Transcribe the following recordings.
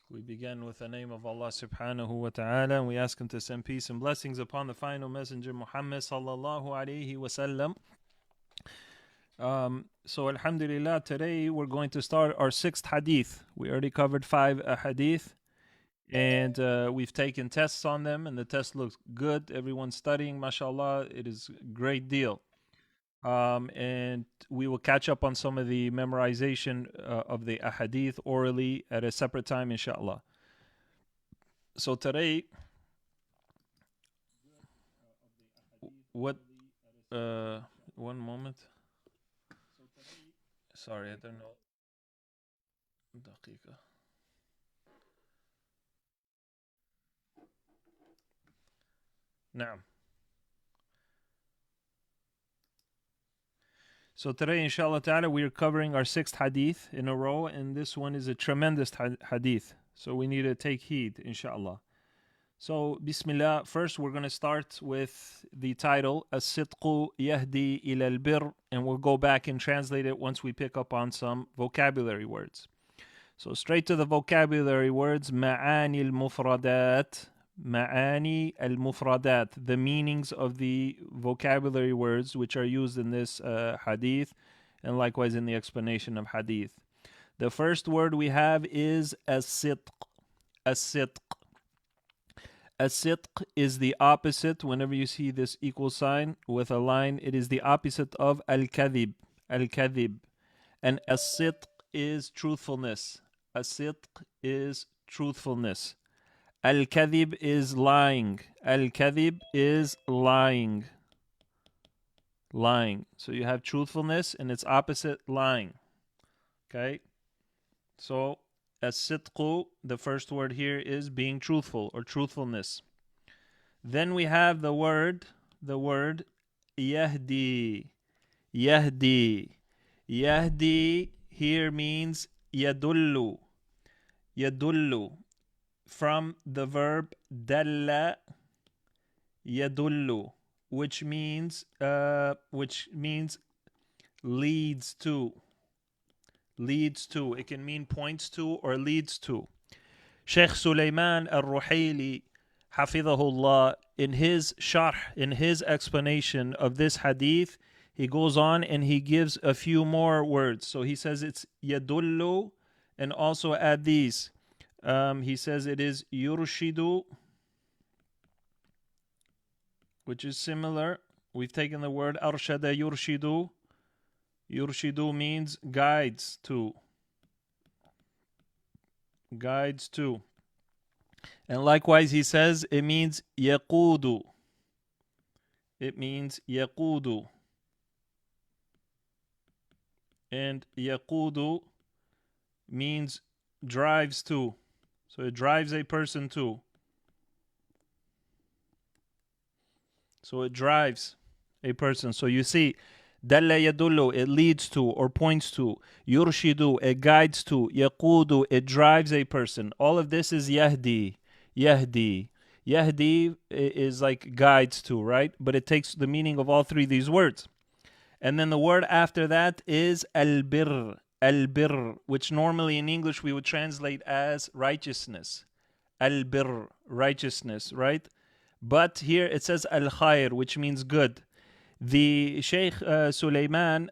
We begin with the name of Allah subhanahu wa ta'ala, and we ask Him to send peace and blessings upon the final messenger Muhammad sallallahu alayhi wa sallam. So alhamdulillah, today we're going to start our 6th hadith. We already covered 5 hadith, and we've taken tests on them, and the test looks good. Everyone's studying, mashallah. It is a great deal. And we will catch up on some of the memorization of the ahadith orally at a separate time, inshallah. So today, what? One moment. Sorry, I don't know. دقيقة. نعم. So today, inshallah ta'ala, we are covering our 6th hadith in a row, and this one is a tremendous hadith. So we need to take heed, inshallah. So, bismillah, first we're going to start with the title, As-Sidqu Yahdi ila al-Bir, and we'll go back and translate it once we pick up on some vocabulary words. So straight to the vocabulary words, Ma'ani al-Mufradat, Ma'ani al-Mufradat, the meanings of the vocabulary words which are used in this hadith, and likewise in the explanation of hadith. The first word we have is as-sidq. As-sidq. As-sidq is the opposite. Whenever you see this equal sign with a line, it is the opposite of al-kadhib. Al-kadhib. And as-sidq is truthfulness. As-sidq is truthfulness. Al-kadhib is lying. Al-kadhib is lying. Lying. So you have truthfulness and its opposite, lying. Okay? So, as-sidqu, the first word here is being truthful or truthfulness. Then we have the word yahdi. Yahdi. Yahdi here means yadullu. Yadullu. From the verb dalla yadullu, which means leads to. Leads to. It can mean points to or leads to. Sheikh Sulaiman al-Ruhaili, hafidhahullah, in his sharh, in his explanation of this hadith, he goes on and he gives a few more words. So he says it's yadullu, and also add these. He says it is yurshidu, which is similar. We've taken the word arshada yurshidu. Yurshidu means guides to. Guides to. And likewise he says it means yaqudu. It means yaqudu. And yaqudu means drives to. So it drives a person to. So it drives a person. So you see, dalla yadullu, it leads to or points to. Yurshidu, it guides to. Yaqudu, it drives a person. All of this is yahdi. Yahdi. Yahdi is like guides to, right? But it takes the meaning of all three of these words. And then the word after that is al-bir. Al-bir, which normally in English we would translate as righteousness. Al-bir, righteousness, right? But here it says al-khair, which means good. The Sheikh Sulaiman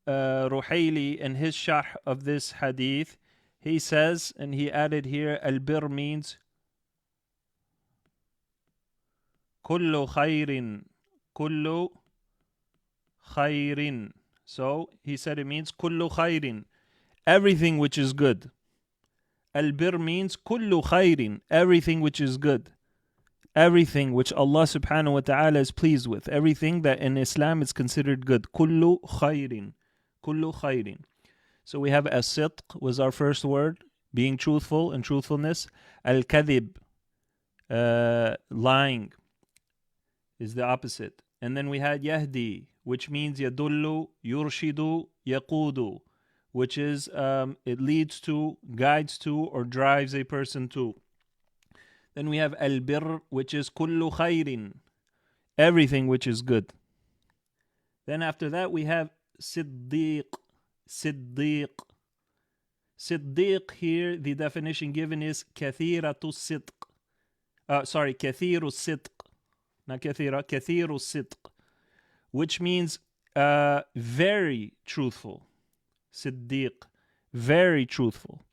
Ruhaili, in his sharh of this hadith, he says, and he added here, al-bir means kullu khairin. Kullu khairin. So he said it means kullu khairin, everything which is good. Al-bir means kullu khairin, everything which is good. Everything which Allah subhanahu wa ta'ala is pleased with. Everything that in Islam is considered good. Kullu khairin. Kullu khairin. So we have as-sidq was our first word, being truthful and truthfulness. Al-kadhib, lying, is the opposite. And then we had yahdi, which means yadullu, yurshidu, yaqudu, which is it leads to, guides to, or drives a person to. Then we have al-bir, which is kullu khairin, everything which is good. Then after that we have siddiq. Siddiq. Siddiq here, the definition given is kathiratu sidq. Sorry, kathiru sidq. Not kathira, kathiru sidq. Which means very truthful. Siddiq. Very truthful.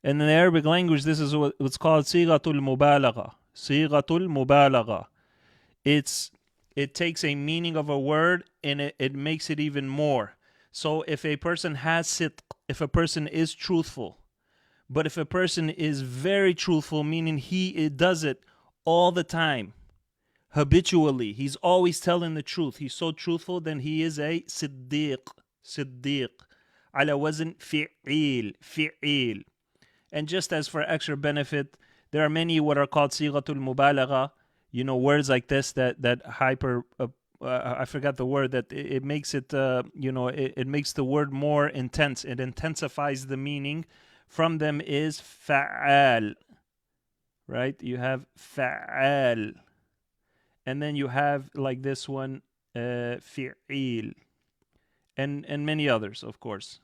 And in the Arabic language, this is what's called sighatul mubalagha. Sighatul mubalagha. It takes a meaning of a word and it makes it even more. So if a person has sidq, if a person is truthful, but if a person is very truthful, meaning he does it all the time, habitually, he's always telling the truth, he's so truthful, then he is a siddiq. Siddiq. Ala wazn fi'il. Fi'il. And just as for extra benefit, there are many what are called sighatul mubalagha, words like this that hyper, I forgot the word, that it makes it, it makes the word more intense. It intensifies the meaning. From them is fa'al, right? You have fa'al. And then you have like this one, fi'il. And many others, of course.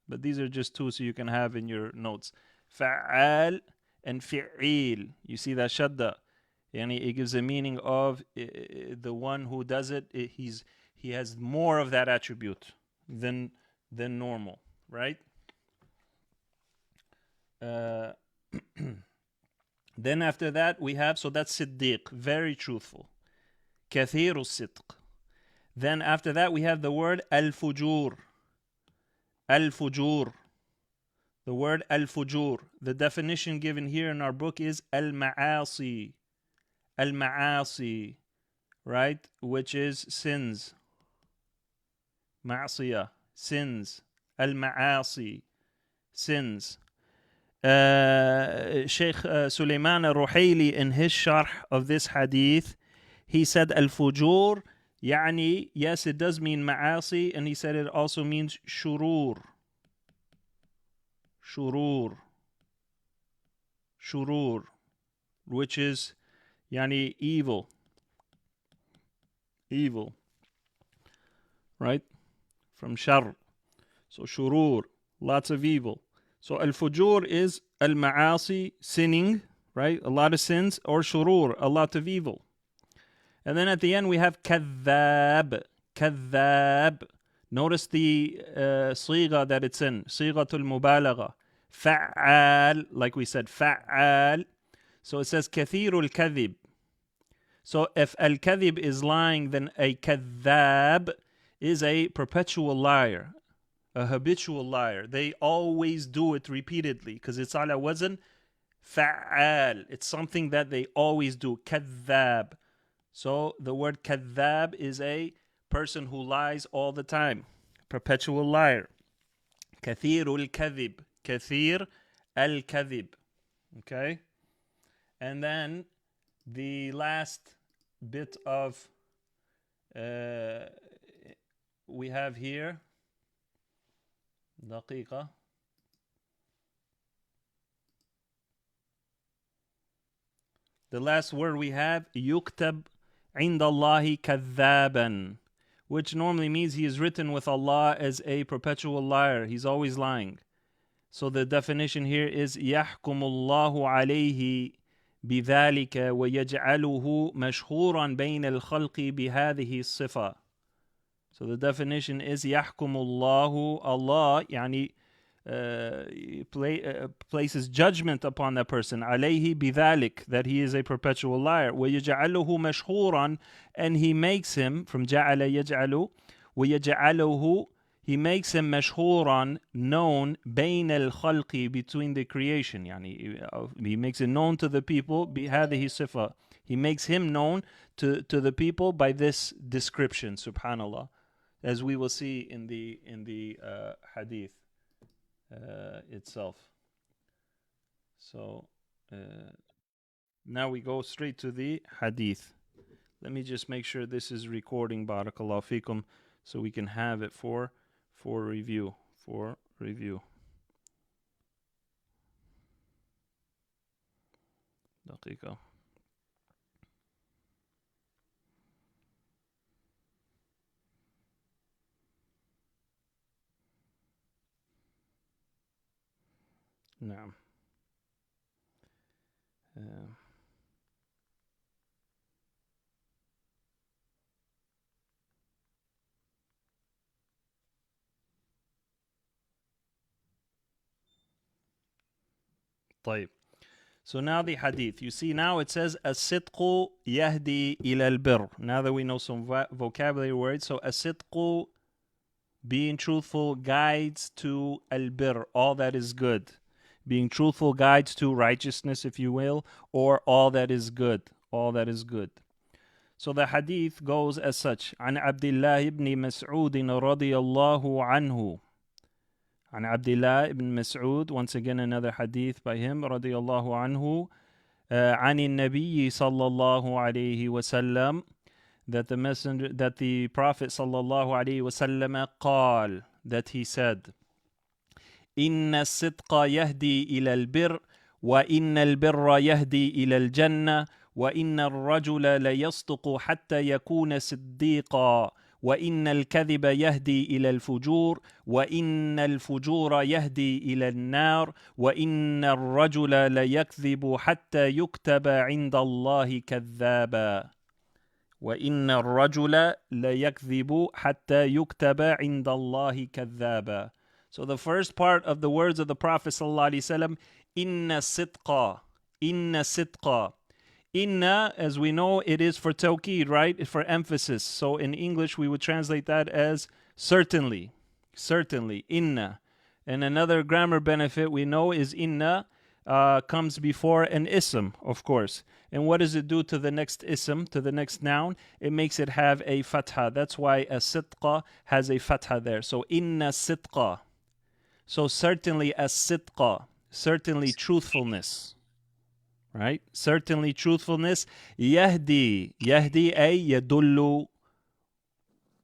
But these are just two so you can have in your notes. Fa'al and fi'il. You see that shadda? It gives a meaning of the one who does it. He has more of that attribute than normal, right? Then after that we have, so that's siddiq, very truthful. Kathiru sidq. Then after that we have the word al-fujur. Al-fujur. The word al-fujur. The definition given here in our book is al-ma'asi. Al-ma'asi, right? Which is sins. Ma'asiyah, sins. Al-ma'asi, sins. Sheikh Sulaiman al-Ruhaili, in his sharh of this hadith, he said al-fujur, yani, yes, it does mean ma'asi, and he said it also means shurur. Shurur. Shurur, which is yani evil. Evil. Right? From shar. So shurur, lots of evil. So al-fujur is al-ma'asi, sinning, right? A lot of sins, or shurur, a lot of evil. And then at the end we have kadhab. Kadhab. Notice the sigha that it's in. Sighatul mubalagha. Fa'al, like we said, fa'al. So it says kathirul kadhib. So if al-kadhib is lying, then a kadhab is a perpetual liar, a habitual liar. They always do it repeatedly because it's ala wazn fa'al. It's something that they always do. Kadhab. So the word kadhab is a person who lies all the time. Perpetual liar. Kathirul kadhib. Kathir al-kadhib. Okay? And then the last bit of we have here daqiqa. The last word we have yuktab inda Allahi kadhaban, which normally means he is written with Allah as a perpetual liar. He's always lying. So the definition here is yahkumullahu alayhi بذلك ويجعله مشهورا بين الخلق بهذه الصفة. So the definition is يحكم الله, Allah يعني places judgment upon that person, عليه بذلك, that he is a perpetual liar, ويجعله مشهورا, and he makes him, from جعل يجعل, ويجعله, he makes him مشهورا, known, بين الخلق, between the creation, يعني he makes it known to the people, بهذه الصفة, he makes him known to the people by this description, subhanallah, as we will see in the hadith itself. So now we go straight to the hadith. Let me just make sure this is recording, barakallahu fikum, so we can have it for review. دقيقة. نعم. طيب. So now the hadith. You see, now it says as-sidqu yahdi ila al-birr. Now that we know some vocabulary words, so as-sidqu, being truthful, guides to al-birr, all that is good. Being truthful guides to righteousness, if you will, or all that is good. All that is good. So the hadith goes as such. عن عبد الله بن مسعود رضي الله عنه. عن عبد الله بن مسعود, once again another hadith by him, رضي الله عنه, عن النبي صلى الله عليه وسلم, that the Prophet صلى الله عليه وسلم قال, that he said, إن الصدق يهدي إلى البر وإن البر يهدي إلى الجنة وإن الرجل ليصدق حتى يكون صديقا وإن الكذب يهدي إلى الفجور وإن الفجور يهدي إلى النار وإن الرجل ليكذب حتى يكتب عند الله كذابا وإن الرجل ليكذب حتى يكتب عند الله كذابا. So the first part of the words of the Prophet ﷺ, إن الصدق, إن الصدق. Inna, as we know, it is for tawqid, right? For emphasis. So in English, we would translate that as certainly. Certainly. Inna. And another grammar benefit we know is inna comes before an ism, of course. And what does it do to the next ism, to the next noun? It makes it have a fatha. That's why a sidqa has a fatha there. So inna sidqa. So certainly a sidqa. Certainly truthfulness. Right? Certainly truthfulness. Yahdi. Yahdi ay yadullu,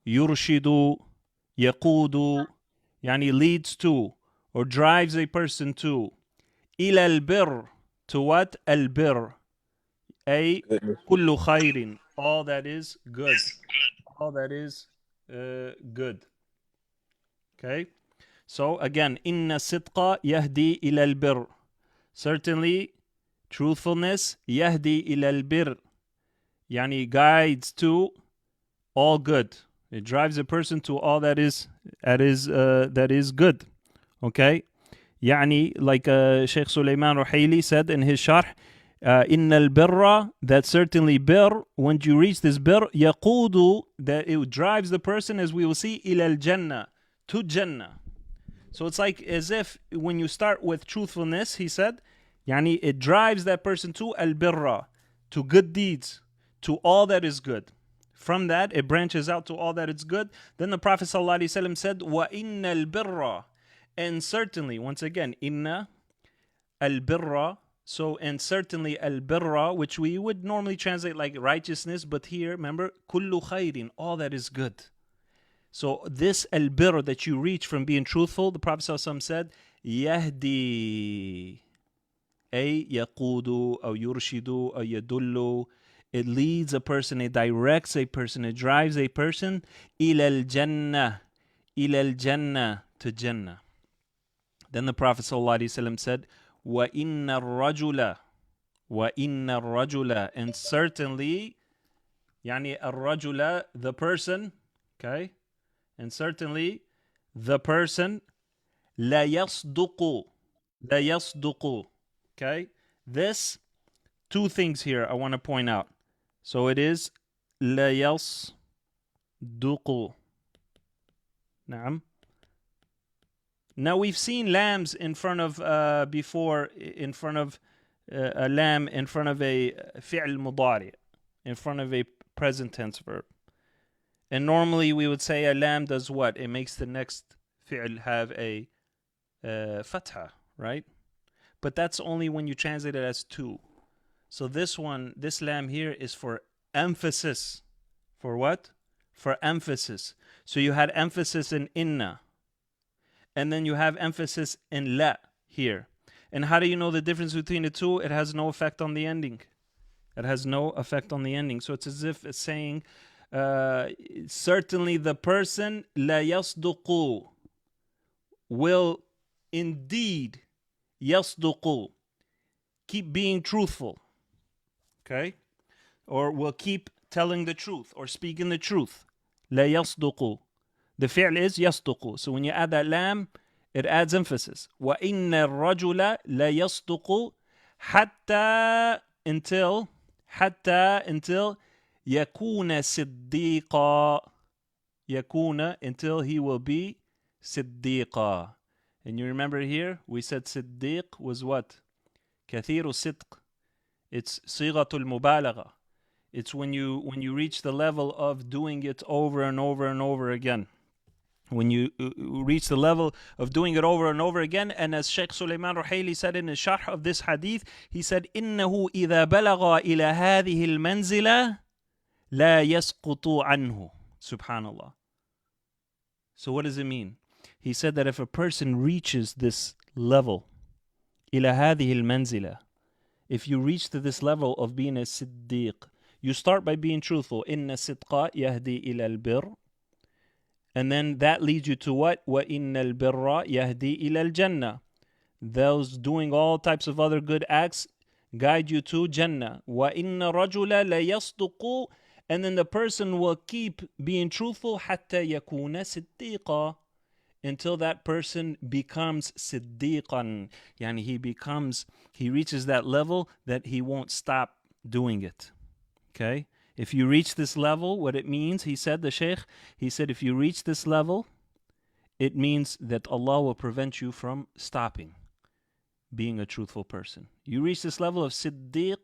yurshidu, yaqudu. Yani leads to or drives a person to. Ila al-birr. To what? Al-birr. Ay kullu khayrin. All that is good. All that is good. Okay? So again, inna sidqa yahdi ila al-birr. Certainly truthfulness, yahdi ila al-birr, yani guides to all good. It drives a person to all that is good. Okay, yani like Sheikh Sulaiman Ruhaili said in his sharh, inna al-birra, that certainly birr, when you reach this birr, yaqudu, that it drives the person, as we will see, ila al-jannah, to Jannah. So it's like as if when you start with truthfulness, he said, yani it drives that person to al-birra, to good deeds, to all that is good. From that, it branches out to all that is good. Then the Prophet ﷺ said, وَإِنَّ الْبِرَّ, and certainly, once again, inna al-birra, so and certainly al-birra, which we would normally translate like righteousness, but here, remember, kullu khayrin, all that is good. So this al-birr that you reach from being truthful, the Prophet ﷺ said, yahdi, ay yaqudu, or yurshidu, or yadullu. It leads a person, it directs a person, it drives a person ila al-jannah, to Jannah. Then the Prophet ﷺ said, وَإِنَّ الرَّجُلَ, and certainly, yani al-rajula, the person, okay, and certainly the person, la yasduqu, okay, this, two things here I want to point out. So it is la yasduqu. Naam. Now we've seen lambs in front of before, in front of a lamb, in front of a fi'l mudari, in front of a present tense verb. And normally we would say a lamb does what? It makes the next fi'l have a fatha, right? But that's only when you translate it as two. So this one, this lamb here is for emphasis. For what? For emphasis. So you had emphasis in inna. And then you have emphasis in la here. And how do you know the difference between the two? It has no effect on the ending. It has no effect on the ending. So it's as if it's saying, certainly the person, la yasduqu, will indeed يصدق. Keep being truthful. Okay? Or will keep telling the truth or speaking the truth. لا يصدق. The fi'l is يصدق. So when you add that lam, it adds emphasis. وَإِنَّ الرَّجُلَ لا يصدق حتى until يكون صديقا. يكون until he will be صديقا. And you remember here we said صديق was what? كثير الصدق. It's صيغة المبالغة. It's when you reach the level of doing it over and over and over again. When you reach the level of doing it over and over again, and as Sheikh Sulaiman Ruhaili said in his sharh of this hadith, he said, إِنَّهُ إِذَا بَلَغَ إِلَى هَذِهِ الْمَنْزِلَةِ لَا يَسْقُطُ عَنْهُ. Subhanallah. So what does it mean? He said that if a person reaches this level, إِلَى هَذِهِ الْمَنْزِلَةِ, if you reach to this level of being a siddiq, you start by being truthful. إِنَّ الصِّدْقَ يَهْدِي إِلَى الْبِرِّ. And then that leads you to what? وَإِنَّ الْبِرَّ يَهْدِي إِلَى الْجَنَّةِ. Those doing all types of other good acts guide you to Jannah. وَإِنَّ الرَّجُلَ لَيَصْدُقُ. And then the person will keep being truthful حَتَّى يَكُونَ صِدِّيقًا. Until that person becomes siddiqan. Yani he reaches that level that he won't stop doing it. Okay? If you reach this level, what it means, he said, the Shaykh, he said, if you reach this level, it means that Allah will prevent you from stopping being a truthful person. You reach this level of Siddiq,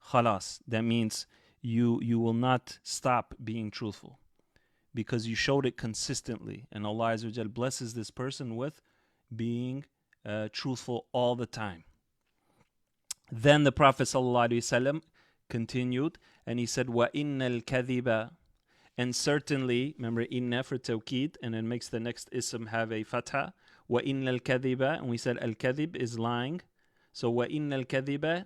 khalas. That means you will not stop being truthful because you showed it consistently. And Allah Azza wa Jal blesses this person with being truthful all the time. Then the Prophet sallallahu alaihi wasallam continued, and he said, وَإِنَّ الْكَذِبَ. And certainly, remember, inna for tawqid, and it makes the next ism have a fatha. وَإِنَّ الْكَذِبَ. And we said al-kadhib is lying. So وَإِنَّ الْكَذِبَ.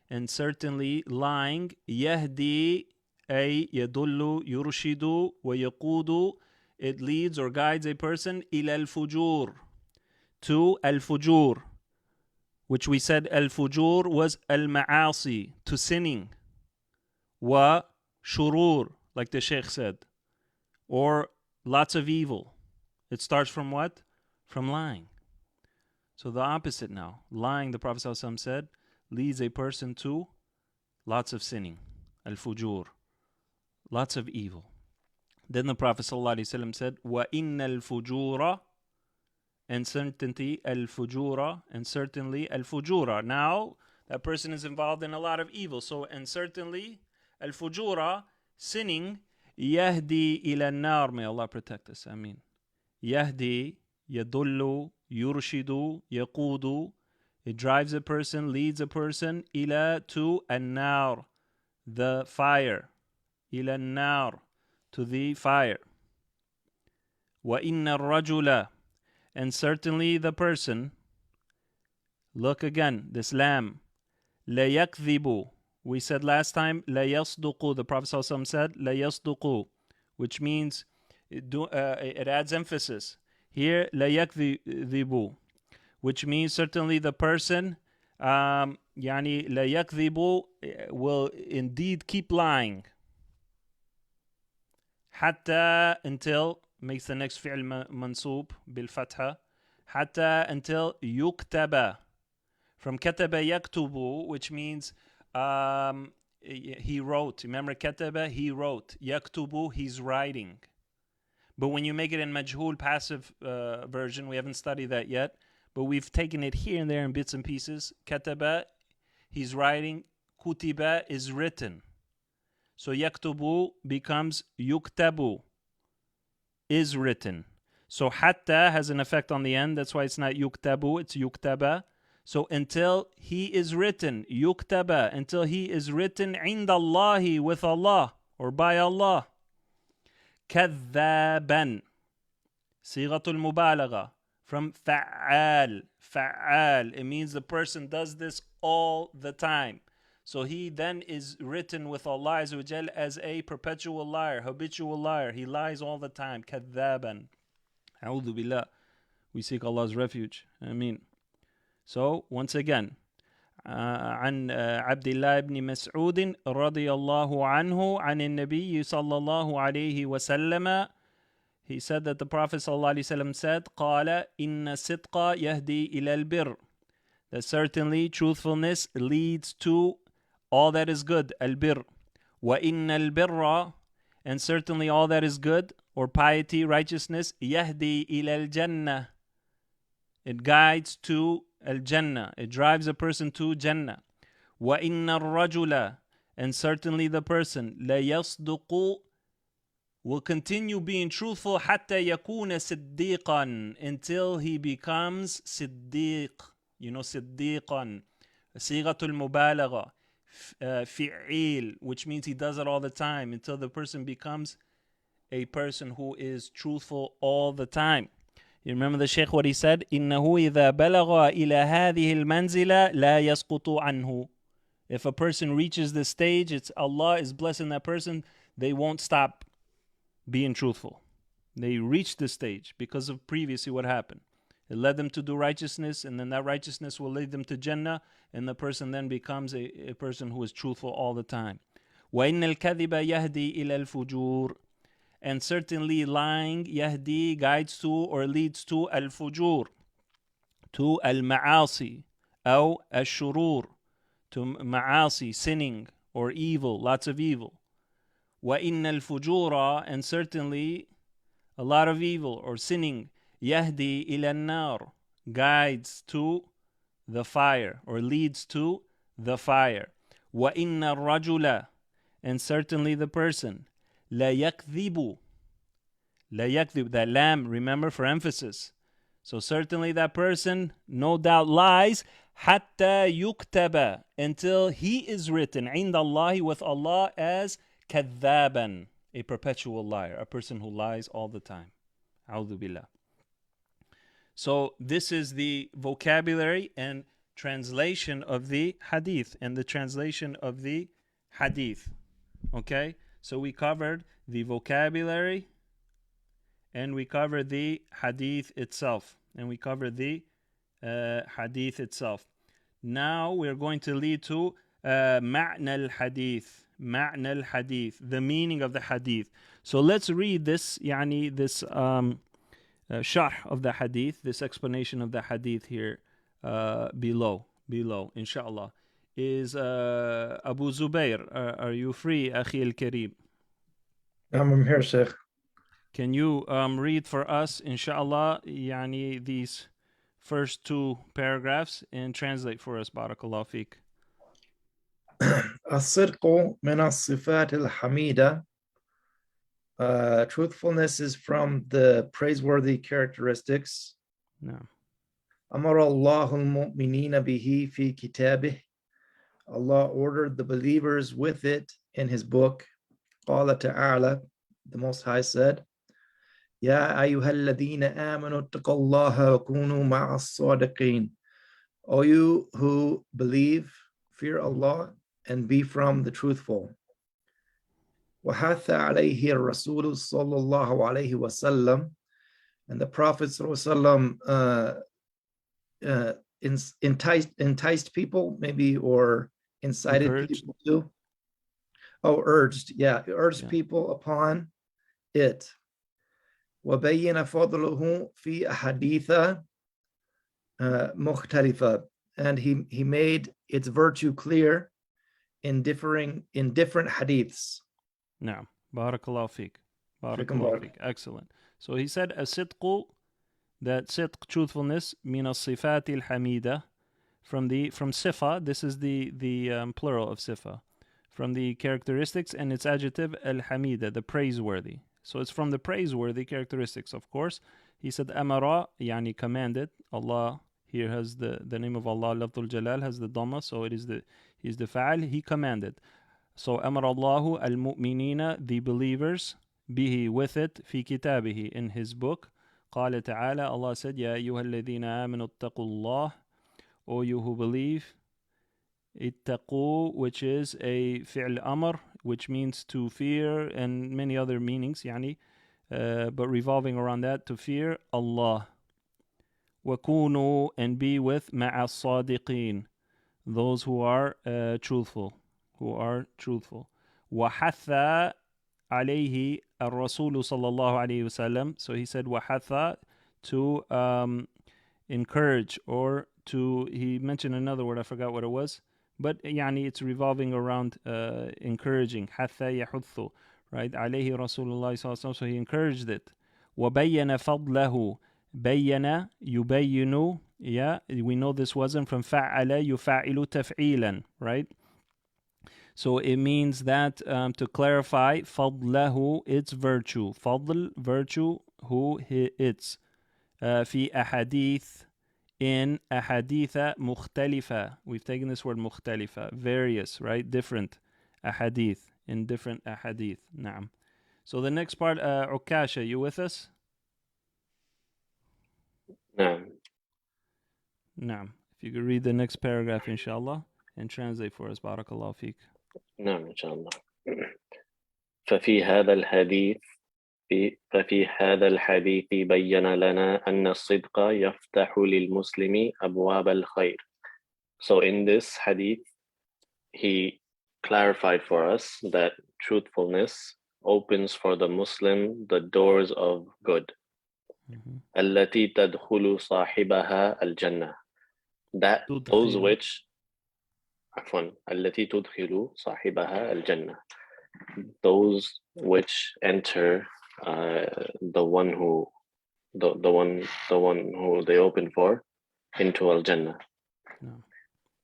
And certainly, lying, يَهْدِي أي يَدُلُّ يُرْشِدُ وَيَقُودُ. It leads or guides a person إِلَى الْفُجُورِ. To al-fujur. Which we said al-fujur was al-ma'asi, to sinning. Wa shurur, like the Sheikh said, or lots of evil. It starts from what? From lying. So the opposite now. Lying, the Prophet ﷺ said, leads a person to lots of sinning. Al-fujur. Lots of evil. Then the Prophet ﷺ said, وَإِنَّ الْفُجُورَ. And certainly al-fujura, and certainly al-fujura. Now, that person is involved in a lot of evil. So, and certainly al-fujura, sinning, yahdi ila nar. May Allah protect us. Ameen. Yahdi, yadullu, yurshidu, yaqudu. It drives a person, leads a person, ila to an-nar, the fire. Ila an-nar, to the fire. Wa inna ar-rajula. And certainly the person, look again, this lam, la yakdhibu. We said last time, la yasduqu. The Prophet ﷺ said, la yasduqu, which means it adds emphasis. Here, la yakdhibu, which means certainly the person, yani la yakdhibu, will indeed keep lying. Hatta, until, makes the next fi'l mansub bil fatha, hatta, until yuktaba, from kataba yaktubu, which means he wrote. Remember kataba, he wrote. Yaktubu, he's writing. But when you make it in majhul passive version, we haven't studied that yet, but we've taken it here and there in bits and pieces. Kataba, he's writing. Kutiba is written. So yaktubu becomes yuktabu, is written. So hatta has an effect on the end. That's why it's not yuktabu, it's yuktaba. So until he is written, yuktaba, until he is written indallahi, with Allah or by Allah. Kadhaban, sighatul mubalagha, from fa'al. Fa'al, it means the person does this all the time. So he then is written with Allah Azza wa Jal as a perpetual liar, habitual liar. He lies all the time. Kadhaban. A'udhu billah. We seek Allah's refuge. Ameen. So once again, عن عبد الله بن مسعود رضي الله عنه عن النبي صلى الله عليه وسلم. He said that the Prophet صلى الله عليه وسلم said, قال إن الصدق يهدي إلى البر. That certainly truthfulness leads to all that is good, البر. وإن البر, and certainly all that is good, or piety, righteousness, يهدي إلى الجنة. It guides to al-Jannah. It drives a person to Jannah. وَإِنَّ الرَّجُلَ, and certainly the person, لَيَصْدُقُ, will continue being truthful حَتَّى يَكُونَ صِدِّيقًا, until he becomes صديق. You know, صديقًا, صيغة المبالغة, فعيل, which means he does it all the time, until the person becomes a person who is truthful all the time. You remember the Shaykh what he said? إِنَّهُ إِذَا بَلَغَ إِلَى هَذِهِ الْمَنْزِلَ لَا يَسْقُطُ عَنْهُ. If a person reaches this stage, it's Allah is blessing that person, they won't stop being truthful. They reach this stage because of previously what happened. It led them to do righteousness, and then that righteousness will lead them to Jannah, and the person then becomes a person who is truthful all the time. وَإِنَّ الْكَذِبَ يَهْدِي إِلَى الْفُجُورِ. And certainly lying, yahdi, guides to or leads to al-fujur, to al-ma'asi, or al-shurur, to ma'asi, sinning or evil, lots of evil. وَإِنَّ الْفُجُورَ, and certainly a lot of evil or sinning, yahdi ila an-nar, guides to the fire or leads to the fire. وَإِنَّ الرَّجُلَ, and certainly the person, لا يكذب. لا يكذب, that lam, remember, for emphasis. So certainly that person no doubt lies حتى يكتب, until he is written عند الله, with Allah, as كذابا, a perpetual liar, a person who lies all the time. أعوذ بالله. So this is the vocabulary and translation of the hadith, and the translation of the hadith. Okay? So we covered the vocabulary, and we covered the hadith itself, and we covered the hadith itself. Now we're going to lead to معنى الحديث, معنى الحديث, the meaning of the hadith. So let's read this, يعني this sharh of the hadith, this explanation of the hadith here below, inshallah. Is Abu Zubair, are you free, Akhi al-Kareem? I'm here, Sheikh. Can you read for us, inshallah, yani these first two paragraphs, and translate for us, barakallahu fiqh. الصدق من الصفات الحميدة. Truthfulness is from the praiseworthy characteristics. No. أمر الله المؤمنين به في كتابه. Allah ordered the believers with it in his book. قال تعالى, the Most High said, يا أيها الذين آمنوا اتقوا الله وكونوا مع الصادقين. O you who believe, fear Allah and be from the truthful. وحث عليه الرسول صلى الله عليه وسلم. And the Prophet صلى الله عليه وسلم enticed people, maybe, or incited Encouraged. people to. Oh, urged. Yeah, urged people upon it. وبين فضله في أحاديث مختلفة. And he made its virtue clear in different hadiths. No. Barakallahu fiqh. Barakallahu fiqh. Excellent. So he said, as-sidqu, that sidq, truthfulness, min as-sifat al-hamida, from sifa, this is the plural of sifa, from the characteristics, and its adjective al-hamida, the praiseworthy. So it's from the praiseworthy characteristics, of course. He said, amara, yani commanded. Allah here has the name of Allah, Lafdul Jalal, has the dhamma, so he's the fa'al, he commanded. So amara Allahu al-mu'minina, the believers, bihi, with it, fi kitabihi, in his book. قال تعالى, Allah said, Ya ayyuha alladhina amanu ittaqullah, O you who believe, ittaqu, which is a fi'l amr, which means to fear, and many other meanings, yani, but revolving around that, to fear Allah. وكونوا, and be with مع الصادقين, those who are truthful, وحث عليه الرسول صلى الله عليه وسلم. So he said وحث, to encourage, or to, he mentioned another word, I forgot what it was, but يعني it's revolving around encouraging. حث يحث, right? عليه رسول الله صلى الله عليه وسلم, so he encouraged it. وبين فضله, بين يبين, yeah, we know this wasn't from فعل يفعل تفعيلا, right? So it means that to clarify فضله, its virtue, فضل, virtue, who, its, في أحاديث, in أحاديث مختلفة. We've taken this word مختلفة, various, right? Different أحاديث, in different أحاديث. نعم. So the next part, Ukasha, you with us? نعم. نعم. If you could read the next paragraph, inshallah, and translate for us. Barakallahu feek. نعم إن شاء الله. ففي هذا الحديث بين لنا أن الصدق يفتح للمسلم أبواب الخير. So in this hadith, he clarified for us that truthfulness opens for the Muslim the doors of good. التي تدخل صاحبها الجنة. That those which عفوا التي تدخل صاحبها الجنة. Those which enter the one who they open for into al-Jannah. No.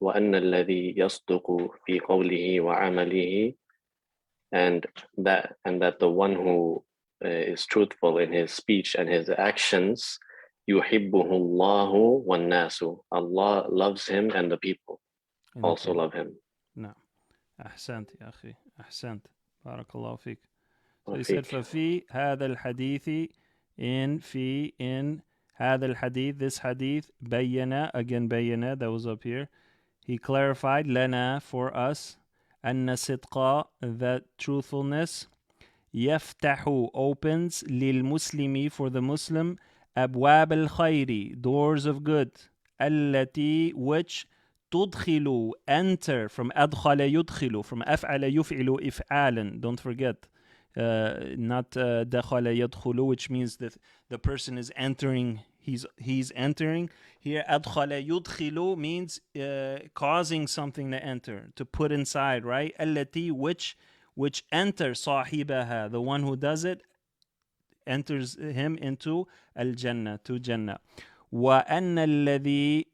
وأن الذي يصدق في قوله وعمله, and that the one who is truthful in his speech and his actions, يحبه الله والناس. Allah loves him and the people also love him. نعم. أحسنت يا أخي, أحسنت. بارك الله فيك. So he said ففي هذا الحديث, in هذا الحديث, this hadith, بينا, again بينا, that was up here, he clarified لنا, for us, أن الصدق, that truthfulness, يفتح, opens, للمسلم, for the Muslim, أبواب الخير, doors of good, التي, which, تدخل, enter, from أدخل يدخل, from أفعل يفعل إفعالا, don't forget, not دخل يدخل, which means that the person is entering, he's entering. Here أدخل يدخل means causing something to enter, to put inside, right? التي, which enters صاحبها, the one who does it, enters him into al-Jannah, to Jannah. وأن الذي,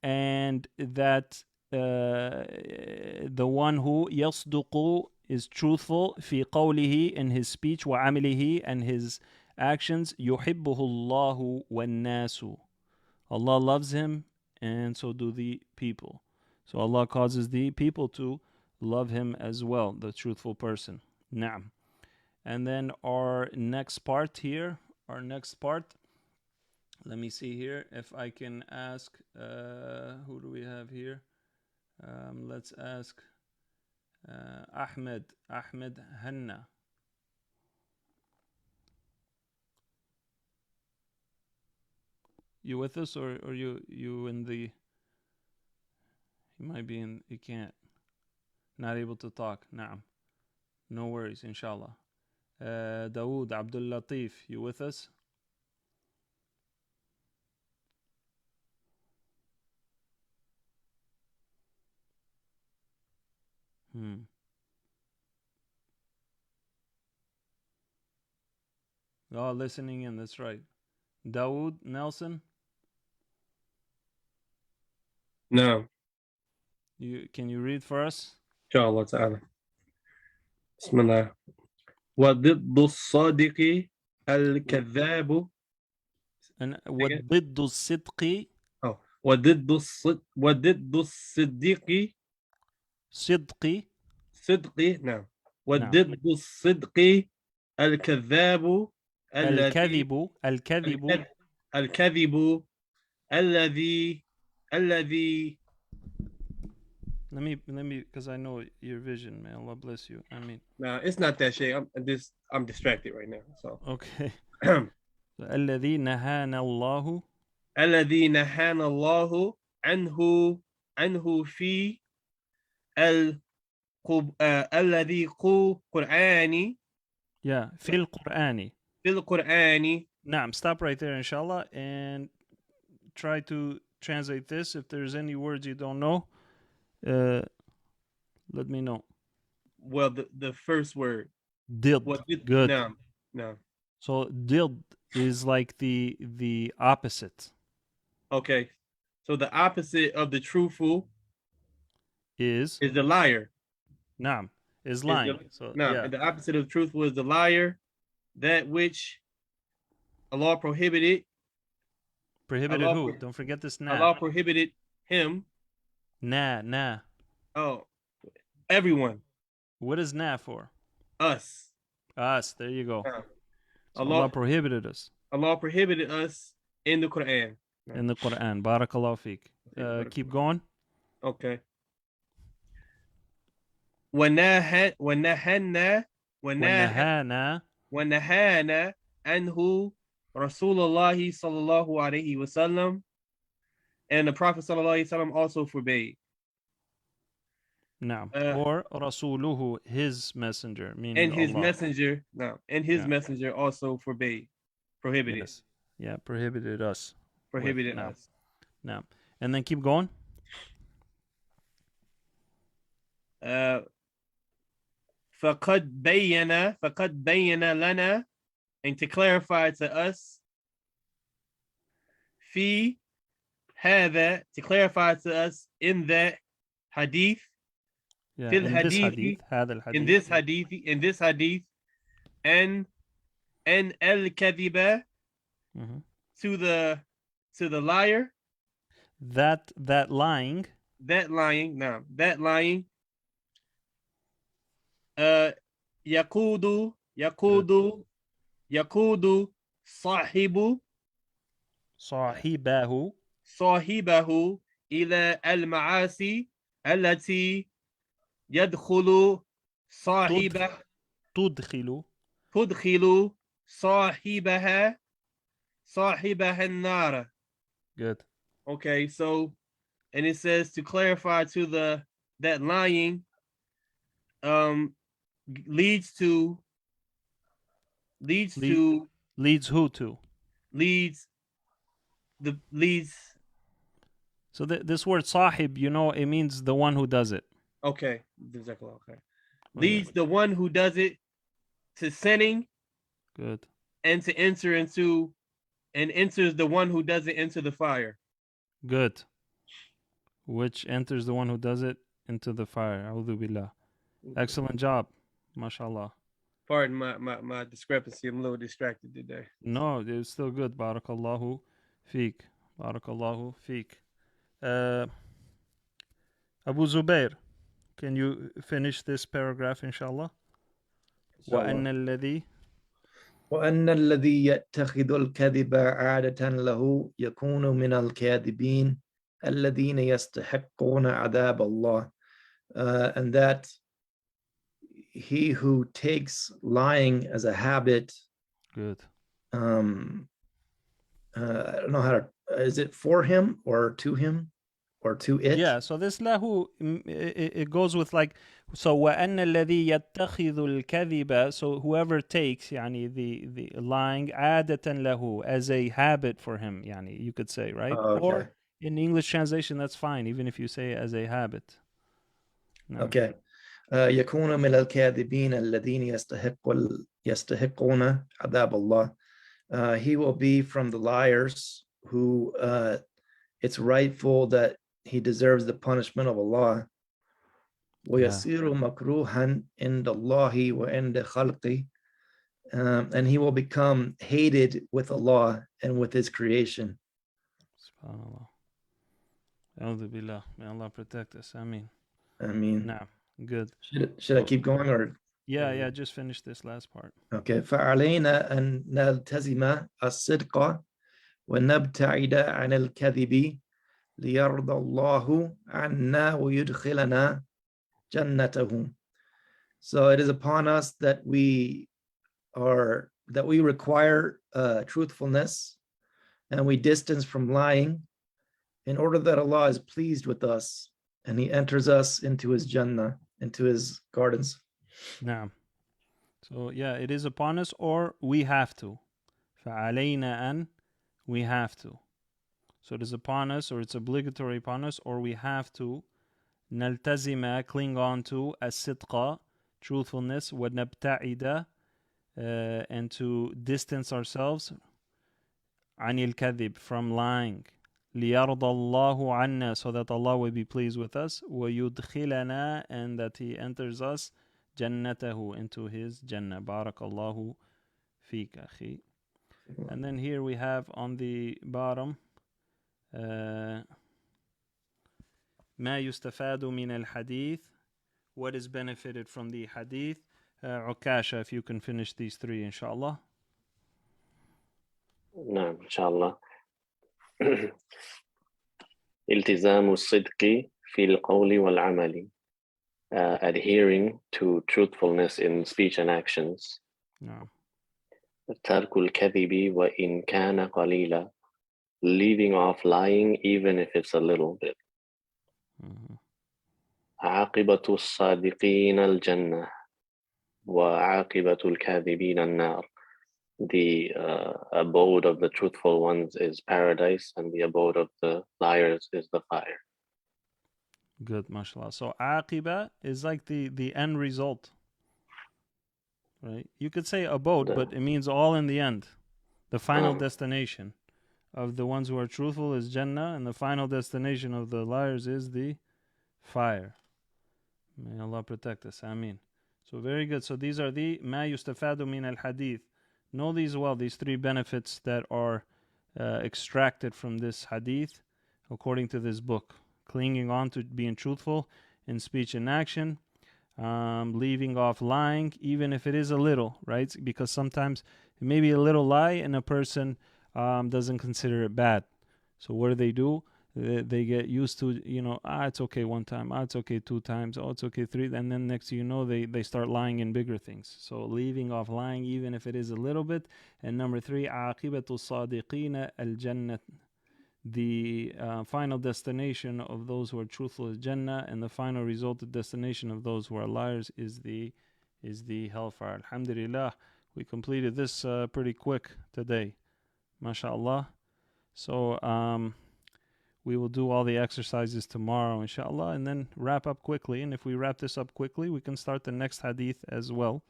and that the one who يصدق, is truthful, في قوله, in his speech, وعمله, and his actions, يحبه الله والناس. Allah loves him, and so do the people. So Allah causes the people to love him as well, the truthful person. Naam. And then our next part, let me see here if I can ask, who do we have here? Let's ask Ahmed Hanna. You with us, or you in the, you might be in, you can't, not able to talk. Naam. No worries, inshallah. Dawood Abdul Latif, you with us? Oh, listening in, that's right. Dawood Nelson? No. Can you read for us? Inshallah ta'ala. Bismillah. وضد الصادق الكذاب. And وضد الصدق. Oh, وضد الصدق. صدق. نعم. وضد الصدق الكذاب. الكذب الذي. Let me, because I know your vision, man. Allah bless you. I mean, no, it's not that shit. I'm distracted right now. So okay. الذي نهانا الله الذي نهانا الله عنه في الذي قرآن Yeah, في القرآن. في القرآن. نعم, stop right there, inshallah, and try to translate this. If there's any words you don't know, let me know. Well, the first word. Dild. Good. No. So dild is like the opposite. Okay. So the opposite of the truthful is the liar. Naam. Is lying. And the opposite of truthful is the liar. That which Allah prohibited. Prohibited Allah, who? Don't forget this na. Allah prohibited him. Na. Oh, everyone. What is na for? Us. There you go. So Allah prohibited us. Allah prohibited us in the Quran. In the Quran. Barakallahu feek. Keep going. Okay. ونهانا عنه رسول الله صلى الله عليه وسلم, and the Prophet صلى الله عليه وسلم also forbade. Naam. Or Rasuluhu, his messenger, meaning and his Allah. messenger. No, and his messenger also prohibited. Yes. Yeah, prohibited us. Prohibited us. Naam. And then keep going. فقد بين لنا, and to clarify to us, في هذا, to clarify to us in that hadith, yeah, in this hadith, and al-kadhiba, to the liar, that lying, يقود صاحبه إلى المعاصي التي يدخل تدخل صاحبها النار. Good. Okay, so, and it says to clarify to that lying leads who to? So this word sahib, it means the one who does it. Okay. Leads the one who does it to sinning. Good. And to enters the one who does it into the fire. Good. Which enters the one who does it into the fire. A'udhu billah. Excellent job. MashaAllah. Pardon my discrepancy. I'm a little distracted today. No, it's still good. Barakallahu feek. Barakallahu feek. Abu Zubair, can you finish this paragraph, inshallah? وأن الذي يتخذ الكذب عادة له يكون من الكاذبين الذين يستحقون عذاب الله. And that he who takes lying as a habit. Good. I don't know how to. Is it for him or to him or to it? Yeah. So this lahu, it goes with like, so وأن الذي يتخذ الكذب. So whoever takes, يعني the lying عادة له, as a habit for him, يعني you could say, right? Okay. Or in English translation, that's fine, even if you say it as a habit. No. Okay. يكون من الكاذبين الذين يستحقون عذاب الله. He will be from the liars who it's rightful that he deserves the punishment of Allah. ويصير مكروها عند الله وعند خلقه. And he will become hated with Allah and with his creation. SubhanAllah. A'udhu billah. May Allah protect us. Ameen. Nah. Good. Should I keep going or? Yeah, just finish this last part. Okay. فعلينا أن نلتزم الصدق ونبتعد عن الكذب ليرضى الله عنا ويدخلنا جنته. So it is upon us that we require truthfulness and we distance from lying in order that Allah is pleased with us and He enters us into His Jannah, into His gardens. Naam. So yeah, it is upon us, or we have to. فَعَلَيْنَا أَن, we have to. So it is upon us, or it's obligatory upon us, or we have to. نَلْتَزِمَ, cling on to. الصِّدْقَ, truthfulness. وَنَبْتَعِدَ, and to distance ourselves. عَنِ الْكَذِب, from lying. لِيَرْضَ اللَّهُ عَنَّا, so that Allah will be pleased with us. وَيُدْخِلَنَا, and that He enters us. جَنَّتَهُ, into His Jannah. بارك الله فيك أخي. And then here we have on the bottom ما يستفاد من الحديث, what is benefited from the hadith. Ukasha, if you can finish these three, inshallah. نعم إن شاء الله. التزام الصدق في القول والعمل, adhering to truthfulness in speech and actions. No. ترك الكذب وإن كان قليلا, leaving off lying even if it's a little bit. Mhm. عاقبة الصادقين الجنة وعاقبة الكاذبين النار. The abode of the truthful ones is paradise, and the abode of the liars is the fire. Good, mashallah. So aqiba is like the end result, right? You could say abode, but it means all in the end. The final destination of the ones who are truthful is Jannah, and the final destination of the liars is the fire. May Allah protect us. Ameen. So very good. So these are the ma yustafadu min al hadith. Know these well, these three benefits that are extracted from this hadith according to this book. Clinging on to being truthful in speech and action, leaving off lying, even if it is a little, right? Because sometimes it may be a little lie and a person doesn't consider it bad. So what do? They get used to, it's okay one time, it's okay two times, it's okay three, and then next thing you know, they start lying in bigger things. So leaving off lying, even if it is a little bit. And number three, عاقبة الصادقين الجنة. The final destination of those who are truthful is Jannah, and the final result, the destination of those who are liars is the hellfire. Alhamdulillah, we completed this pretty quick today, mashallah. So we will do all the exercises tomorrow, inshallah, and then wrap up quickly. And if we wrap this up quickly, we can start the next hadith as well,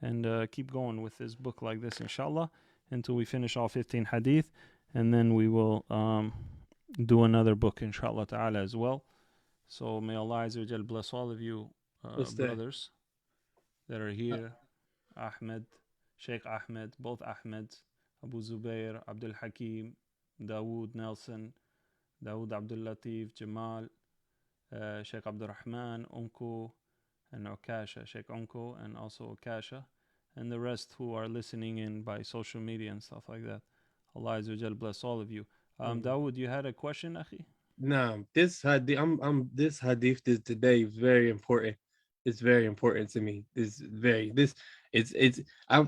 and keep going with this book like this, inshallah, until we finish all 15 hadith. And then we will do another book, inshallah ta'ala, as well. So may Allah Azza wa Jal bless all of you brothers that are here. Ahmed, Sheikh Ahmed, both Ahmeds, Abu Zubair, Abdul Hakim, Dawood Nelson, Dawood Abdul Latif, Jamal, Sheikh Abdul Rahman, Unko, and Ukasha, Sheikh Unko, and also Ukasha, and the rest who are listening in by social media and stuff like that. Allah Azza wa Jal bless all of you. Dawood, you had a question, Akhi? No, this hadith, this hadith today is very important. It's very important to me.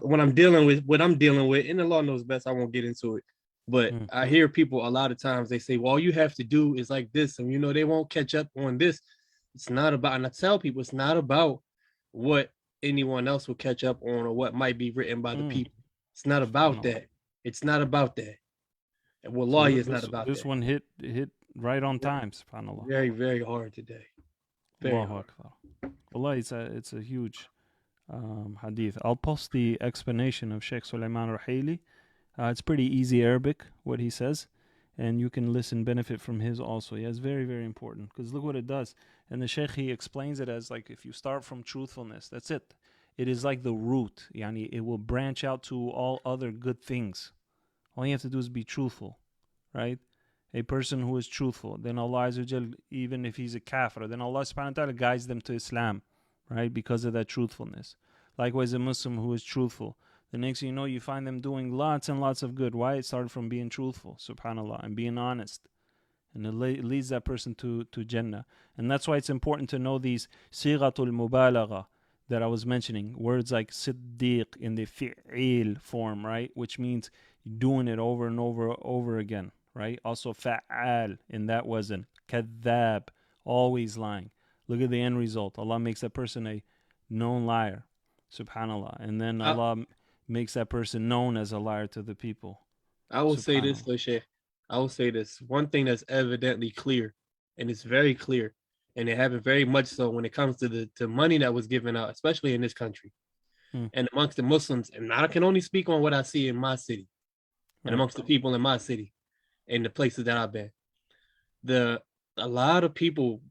When I'm dealing with what I'm dealing with, and Allah knows best, I won't get into it. But I hear people a lot of times, they say, well, all you have to do is like this, and they won't catch up on this. It's not about, and I tell people, it's not about what anyone else will catch up on or what might be written by the people. It's not about that. It's not about that. And wallahi, it's not about this that. one hit right on time, subhanAllah. Very, very hard today. Very hard. Wallahi, it's a huge hadith. I'll post the explanation of Sheikh Sulaiman Ruhaili. It's pretty easy Arabic, what he says, and you can benefit from his also. Yeah, it's very, very important, because look what it does. And the Sheikh, he explains it as like, if you start from truthfulness, that's it. It is like the root. Yani, it will branch out to all other good things. All you have to do is be truthful, right? A person who is truthful, then Allah Azza wa Jal, even if he's a kafir, then Allah subhanahu wa ta'ala guides them to Islam, right? Because of that truthfulness. Likewise, a Muslim who is truthful, the next thing you know, you find them doing lots and lots of good. Why? It started from being truthful, subhanAllah, and being honest. And it leads that person to Jannah. And that's why it's important to know these sighatul mubalagha that I was mentioning. Words like siddiq in the fi'il form, right? Which means doing it over and over again, right? Also fa'al in that wasn't kadhab, always lying. Look at the end result. Allah makes that person a known liar, subhanallah, and then Allah makes that person known as a liar to the people. I will say this, though, Sheikh. I will say this. One thing that's evidently clear, and it's very clear, and it happened very much so when it comes to the money that was given out, especially in this country and amongst the Muslims. And I can only speak on what I see in my city and amongst the people in my city and the places that I've been. A lot of people,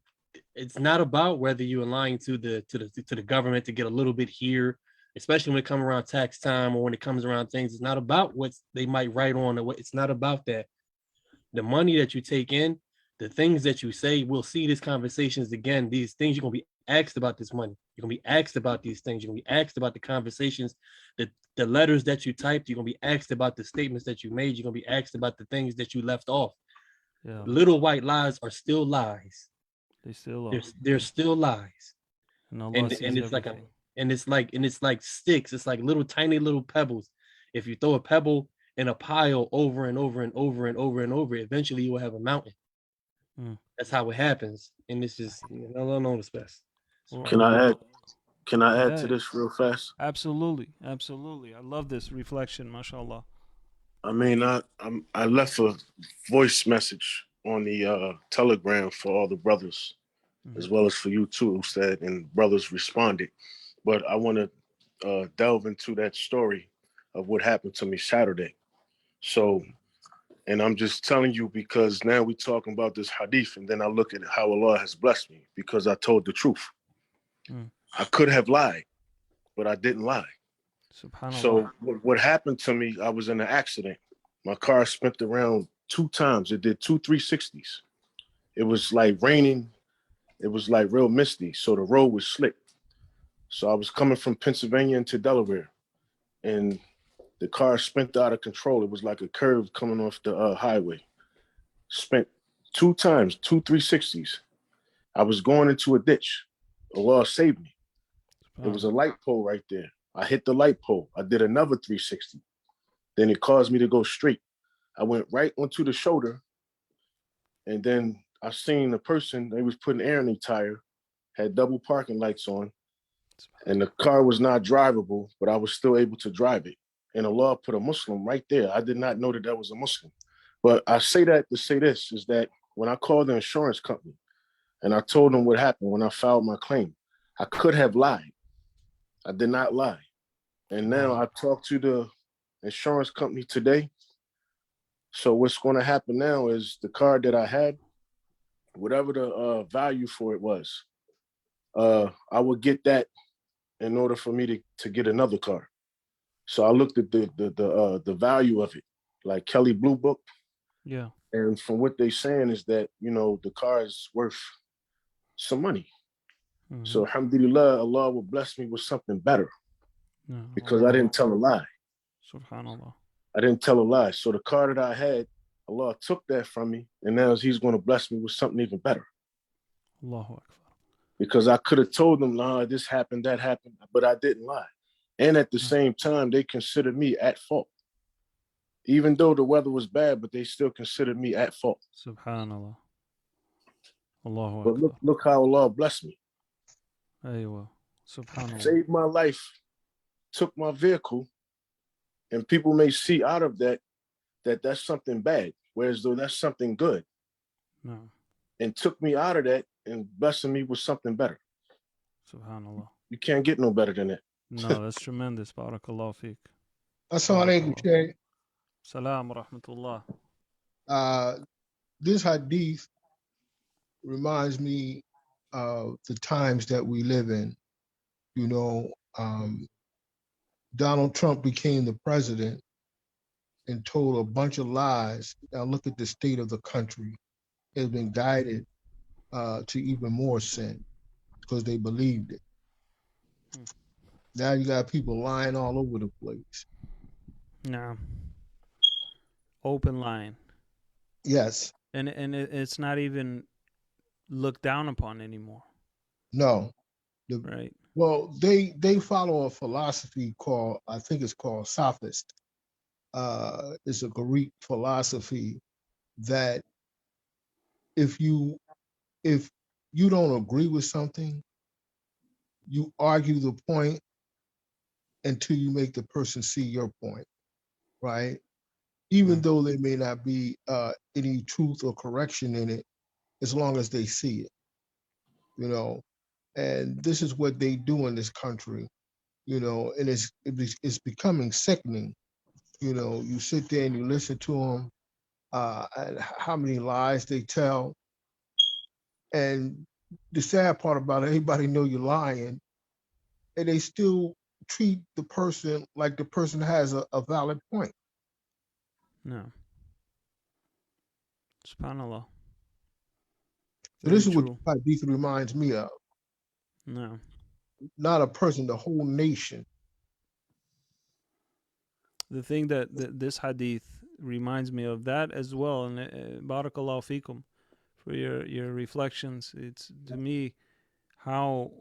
it's not about whether you are lying to the government to get a little bit here, especially when it comes around tax time or when it comes around things. It's not about what they might write on or what. It's not about that. The money that you take in, the things that you say, we'll see these conversations again. These things, you're going to be asked about this money. You're going to be asked about these things. You're going to be asked about the conversations, the letters that you typed. You're going to be asked about the statements that you made. You're going to be asked about the things that you left off. Yeah. Little white lies are still lies. They still are. They're still lies. And it's like sticks. It's like little tiny little pebbles. If you throw a pebble in a pile over and over and over and over and over, eventually you will have a mountain. That's how it happens. And this is, I don't know what's best. Can I add to this real fast? Absolutely. I love this reflection, mashallah. I mean, I left a voice message on the Telegram for all the brothers, as well as for you too, Ustad, and brothers responded. But I want to delve into that story of what happened to me Saturday. So, and I'm just telling you because now we're talking about this hadith, and then I look at how Allah has blessed me because I told the truth. I could have lied, but I didn't lie. So what happened to me, I was in an accident. My car spent around 2 times. It did 2 360s. It was like raining. It was like real misty. So the road was slick. So I was coming from Pennsylvania into Delaware, and the car spent out of control. It was like a curve coming off the highway. Spent 2 times, 2 360s. I was going into a ditch. Allah saved me. There was a light pole right there. I hit the light pole. I did another 360. Then it caused me to go straight. I went right onto the shoulder. And then I seen a person, they was putting air in the tire, had double parking lights on. And the car was not drivable, but I was still able to drive it. And Allah put a Muslim right there. I did not know that was a Muslim. But I say that to say this, is that when I called the insurance company and I told them what happened when I filed my claim, I could have lied. I did not lie. And now I talked to the insurance company today. So what's going to happen now is the car that I had, whatever the value for it was, I would get that in order for me to get another car. So I looked at the value of it, like Kelly Blue Book. Yeah. And from what they're saying is that, the car is worth some money. So alhamdulillah, Allah will bless me with something better because I didn't tell a lie. Subhanallah. I didn't tell a lie. So the car that I had, Allah took that from me, and now He's going to bless me with something even better. Allahu Akbar. Because I could have told them, nah, this happened, that happened, but I didn't lie. And at the same time, they considered me at fault. Even though the weather was bad, but they still considered me at fault. Subhanallah. Allahu Akbar. But look how Allah blessed me. Aywa. Subhanallah. Saved my life, took my vehicle, and people may see out of that that's something bad, whereas though that's something good. No. And took me out of that and blessing me with something better. Subhanallah. You can't get no better than that. No, that's tremendous. Barakallahu feek. Assalamu alaikum, Shaykh. Salam wa rahmatullah. This hadith reminds me of the times that we live in. Donald Trump became the president and told a bunch of lies. Now look at the state of the country. It has been guided to even more sin because they believed it. Now you got people lying all over the place. No. Open lying. Yes. And it's not even looked down upon anymore. No. Right. Well, they follow a philosophy called, I think it's called sophist. it's a Greek philosophy that if you don't agree with something, you argue the point until you make the person see your point, right? Even though there may not be any truth or correction in it, as long as they see it, you know. And this is what they do in this country, you know, and it's becoming sickening. You know, you sit there and you listen to them, and how many lies they tell. And the sad part about it, everybody know you're lying, and they still treat the person like the person has a valid point. No. SubhanAllah. So this is what Hadith reminds me of. No. Not a person, the whole nation. The thing that this hadith reminds me of that as well, and barakallahu fikum for your reflections. It's to me how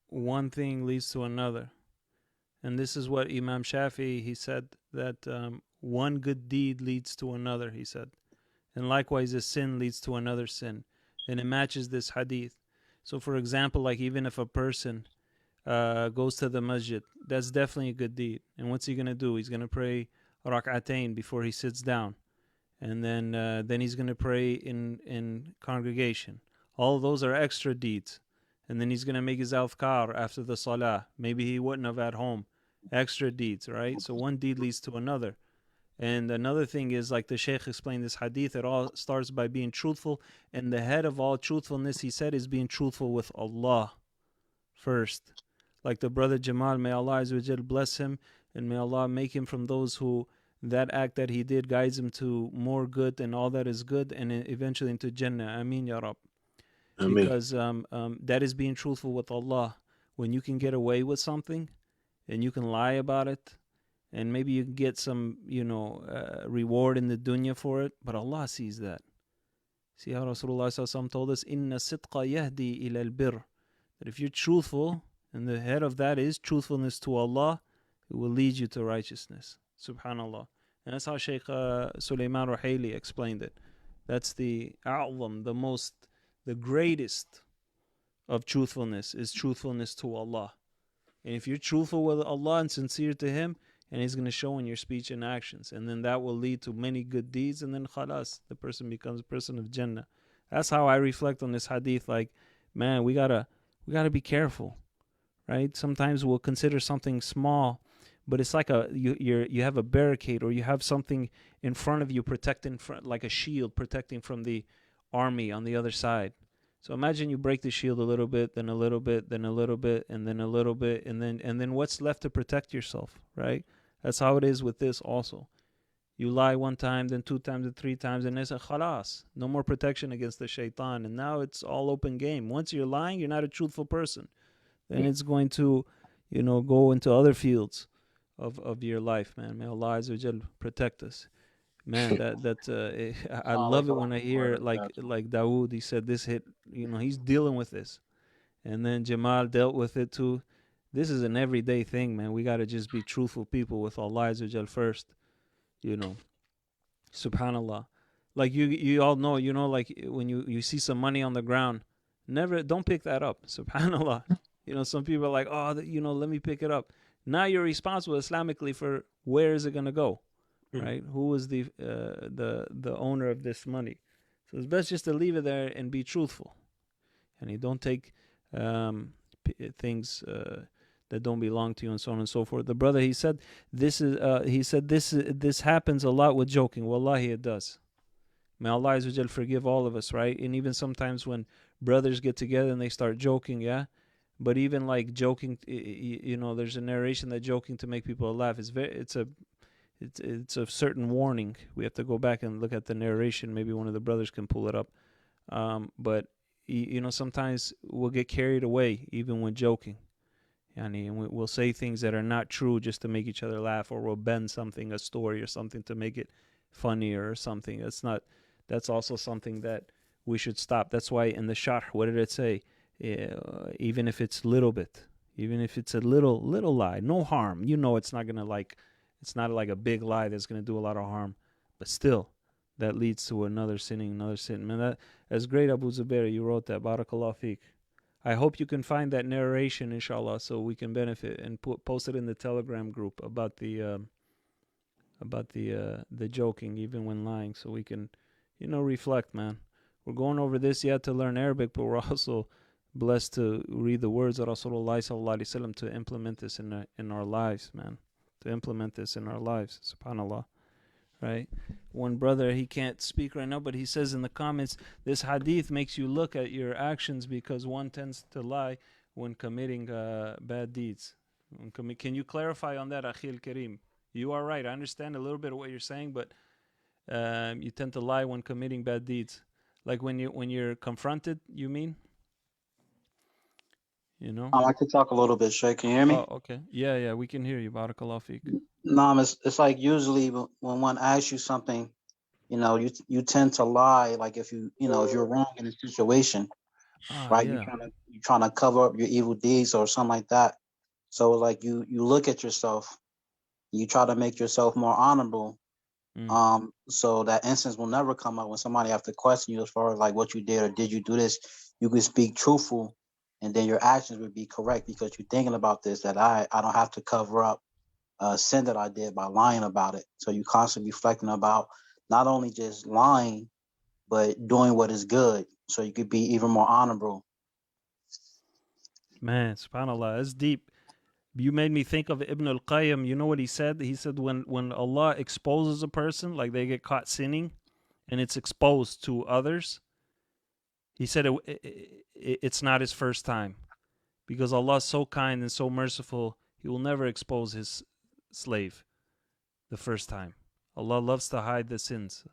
one thing leads to another, and this is what Imam Shafi'i, he said that one good deed leads to another, he said, and likewise a sin leads to another sin, and it matches this hadith. So for example, like even if a person goes to the masjid, that's definitely a good deed. And what's he going to do? He's going to pray rak'atayn before he sits down. And then he's going to pray in congregation. All of those are extra deeds. And then he's going to make his azkar after the salah. Maybe he wouldn't have at home. Extra deeds, right? So one deed leads to another. And another thing is, like the Shaykh explained this hadith, it all starts by being truthful. And the head of all truthfulness, he said, is being truthful with Allah first. Like the brother Jamal, may Allah Azza wa Jal bless him, and may Allah make him from those who that act that he did guides him to more good and all that is good, and eventually into Jannah. Ameen Ya Rab. Ameen. Because that is being truthful with Allah. When you can get away with something, and you can lie about it, and maybe you can get some, reward in the dunya for it, but Allah sees that. See how Rasulullah ﷺ told us, Inna sidqa yahdi ila al-birr. That if you're truthful, and the head of that is truthfulness to Allah, it will lead you to righteousness. Subhanallah. And that's how Shaykh Sulaiman Ruhaili explained it. That's the a'lam, the greatest of truthfulness is truthfulness to Allah. And if you're truthful with Allah and sincere to Him, and He's going to show in your speech and actions, and then that will lead to many good deeds, and then khalas, the person becomes a person of Jannah. That's how I reflect on this hadith. Like, man, we gotta be careful, right? Sometimes we'll consider something small, but it's like you have a barricade, or you have something in front of you protecting, like a shield protecting from the army on the other side. So imagine you break the shield a little bit, then a little bit, then a little bit, and then a little bit, and then what's left to protect yourself, right? That's how it is with this also. You lie one time, then 2 times, and 3 times, and it's a khalas. No more protection against the shaitan. And now it's all open game. Once you're lying, you're not a truthful person. Then it's going to, go into other fields of your life, man. May Allah Azza wa Jal protect us. Man, I love it when I hear like Dawood, he said this hit, he's dealing with this. And then Jamal dealt with it too. This is an everyday thing, man. We got to just be truthful people with Allah Azza wa Jal first, Subhanallah. Like you all know, like when you see some money on the ground, don't pick that up. Subhanallah. Some people are like, oh, let me pick it up. Now you're responsible Islamically for where is it going to go. Right? Who is the owner of this money? So it's best just to leave it there and be truthful, and you don't take things that don't belong to you, and so on and so forth. The brother, he said this happens a lot with joking. Wallahi, it does. May Allah Azza wa Jal forgive all of us, right? And even sometimes when brothers get together and they start joking, yeah. But even like joking, there's a narration that joking to make people laugh it's a certain warning. We have to go back and look at the narration. Maybe one of the brothers can pull it up. But sometimes we'll get carried away even when joking. And we'll say things that are not true just to make each other laugh, or we'll bend something, a story or something, to make it funnier or something. That's also something that we should stop. That's why in the sharh, what did it say? Even if it's little bit, even if it's a little lie, no harm. It's not gonna It's not like a big lie that's going to do a lot of harm, but still, that leads to another sin. Man, that's great, Abu Zubair. You wrote that. Barakallah fiqh. I hope you can find that narration, inshallah, so we can benefit and post it in the Telegram group about the joking, even when lying, so we can, reflect, man. We're going over this yet to learn Arabic, but we're also blessed to read the words of Rasulullah sallallahu alaihi wasallam to implement this in our lives, man. To implement this in our lives, subhanallah. Right? One brother, he can't speak right now, but he says in the comments, this hadith makes you look at your actions because one tends to lie when committing bad deeds. Can you clarify on that, Akhil Kareem? You are right. I understand a little bit of what you're saying, but you tend to lie when committing bad deeds. Like when you're confronted, you mean? I could talk a little bit, Shay. Can you hear me? Oh, okay. Yeah, we can hear you. Barakallah fiqh. No, it's like usually when one asks you something, you tend to lie. Like if you're wrong in a situation, right? Yeah. You're trying to cover up your evil deeds or something like that. So like you look at yourself, you try to make yourself more honorable. So that instance will never come up when somebody have to question you as far as like what you did or did you do this. You can speak truthful, and then your actions would be correct because you're thinking about this, that I don't have to cover up sin that I did by lying about it. So you constantly reflecting about not only just lying, but doing what is good, so you could be even more honorable. Man, subhanallah, that's deep. You made me think of Ibn al-Qayyim. You know what he said? He said when Allah exposes a person, like they get caught sinning, and it's exposed to others, he said it's not his first time. Because Allah is so kind and so merciful, He will never expose His slave the first time. Allah loves to hide the sins.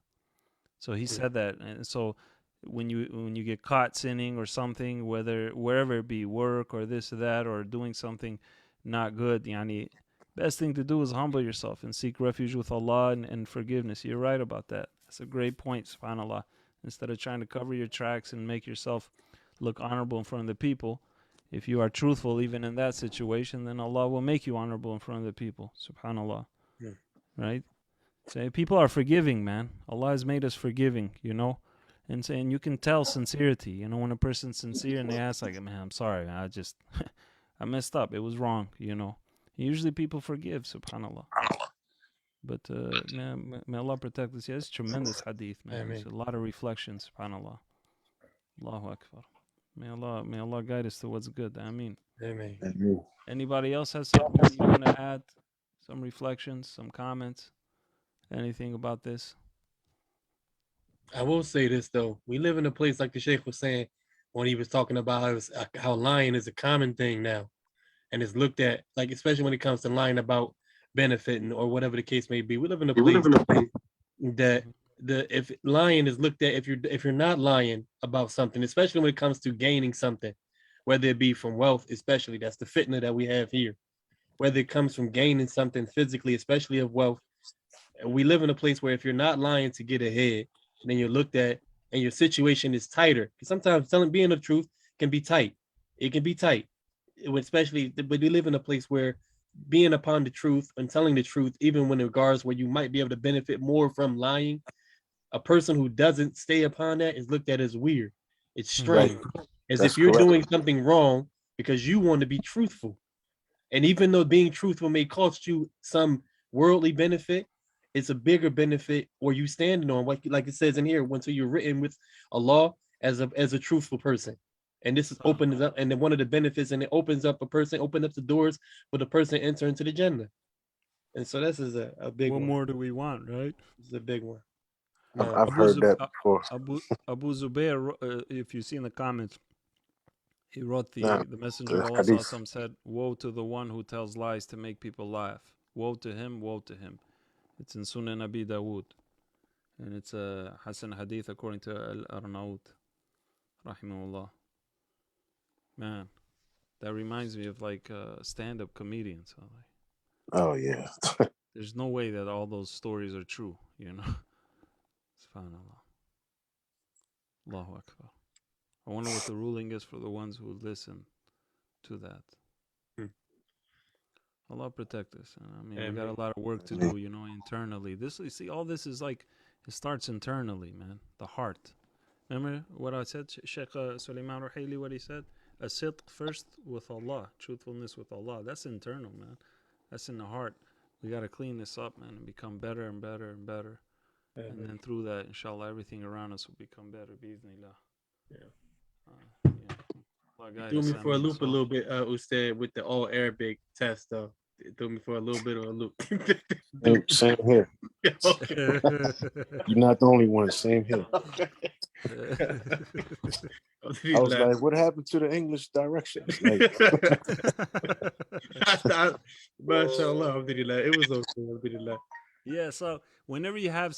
So He said that. And so when you get caught sinning or something, wherever it be, work or this or that, or doing something not good, best thing to do is humble yourself and seek refuge with Allah and forgiveness. You're right about that. That's a great point, subhanAllah. Instead of trying to cover your tracks and make yourself look honorable in front of the people, if you are truthful even in that situation, then Allah will make you honorable in front of the people, subhanAllah. Yeah. Right? So people are forgiving, man. Allah has made us forgiving, and saying you can tell sincerity. When a person's sincere and they ask like, man, I'm sorry, I just I messed up. It was wrong, Usually people forgive, subhanAllah. But may Allah protect us. Yeah, it's tremendous hadith, man. It's a lot of reflection, subhanAllah. Allahu Akbar. May Allah guide us to what's good. Ameen. Amen. Anybody else has something you want to add? Some reflections, some comments, anything about this? I will say this though. We live in a place like the Sheikh was saying when he was talking about how lying is a common thing now. And it's looked at, like, especially when it comes to lying about benefiting or whatever the case may be. We live in a place that if lying is looked at, if you're not lying about something, especially when it comes to gaining something, whether it be from wealth, especially, that's the fitna that we have here, whether it comes from gaining something physically, especially of wealth, we live in a place where if you're not lying to get ahead, then you're looked at and your situation is tighter. Because sometimes being the truth can be tight. It can be tight, especially, but we live in a place where being upon the truth and telling the truth, even when in regards where you might be able to benefit more from lying, a person who doesn't stay upon that is looked at as weird. It's strange. Right. As That's if you're correct. doing something wrong because you want to be truthful. And even though being truthful may cost you some worldly benefit, it's a bigger benefit where you standing on, like it says in here, until you're written with Allah as a truthful person. And this is opens up, and then one of the benefits, and it opens up the doors for the person to enter into the Jannah. And so this is a big one. What more do we want, right? This is a big one. I've heard that before. Abu Zubair, if you see in the comments, he wrote the Messenger of Allah Hadith. said, "Woe to the one who tells lies to make people laugh. Woe to him, woe to him." It's in Sunan Abi Dawood, and it's a Hasan Hadith according to Al-Arnaut, rahimahullah. Man, that reminds me of like stand-up comedians. Oh yeah. There's no way that all those stories are true, SubhanAllah. Allahu Akbar. I wonder what the ruling is for the ones who listen to that. Allah protect us. I mean, we Amen. got a lot of work to do, you know, internally. This, you see, all this is like, it starts internally, man. The heart. Remember what I said, Sheikh Sulaiman Ruhaili, what he said? A sidq first with Allah, truthfulness with Allah. That's internal, man. That's in the heart. We got to clean this up, man, and become better and better and better. And then through that, inshallah, everything around us will become better. Bi'idhnillah. Yeah. Allah You guide threw us, me for a ameen. loop a So- little bit, Ustad, with the all Arabic test, though. It threw me for a little bit of a loop. Same here. Okay. You're not the only one. Same here. I was like, what happened to the English directions? Like, MashaAllah, alhamdulillah. It was okay, alhamdulillah. Yeah, so whenever you have